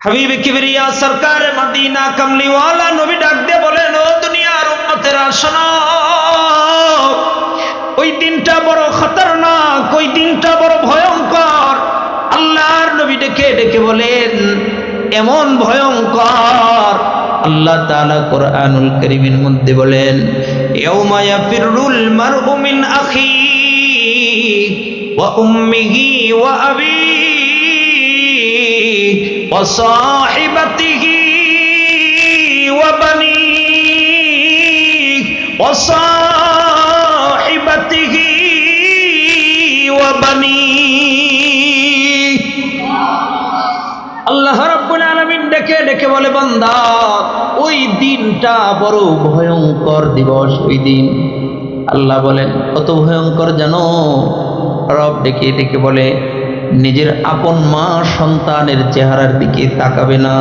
হাবিব কিবরিয়া সরকার Medina কামলিওয়ালা নবী ডাক দিয়ে বলেন, ও দুনিয়ার উম্মতেরা শোনো, ওই দিনটা বড় খতরনাক, ওই দিনটা বড় ভয়ঙ্কর। আল্লাহর নবী ডেকে ডেকে বলেন, এমন ভয়ঙ্কর আল্লাহ তাআলা কোরআনুল কারীমের মধ্যে বলেন, ইয়াউমা ইয়াফিরুল মারউ মিন আখিহি ওয়া উম্মিহি ওয়া আবিহি ওয়া সাহিবাতিহি ওয়া বানিহি ওয়া সাহিবাতিহি ওয়া বানিহি। আল্লাহ রাব্বুল আলামিন ডেকে ডেকে বলে, বান্দা ওই দিনটা বড় ভয়ঙ্কর দিবস। ওই দিন আল্লাহ বলেন কত ভয়ঙ্কর জানো? রব ডেকে ডেকে বলে, নিজের আপন মা সন্তানের চেহারার দিকে তাকাবে না।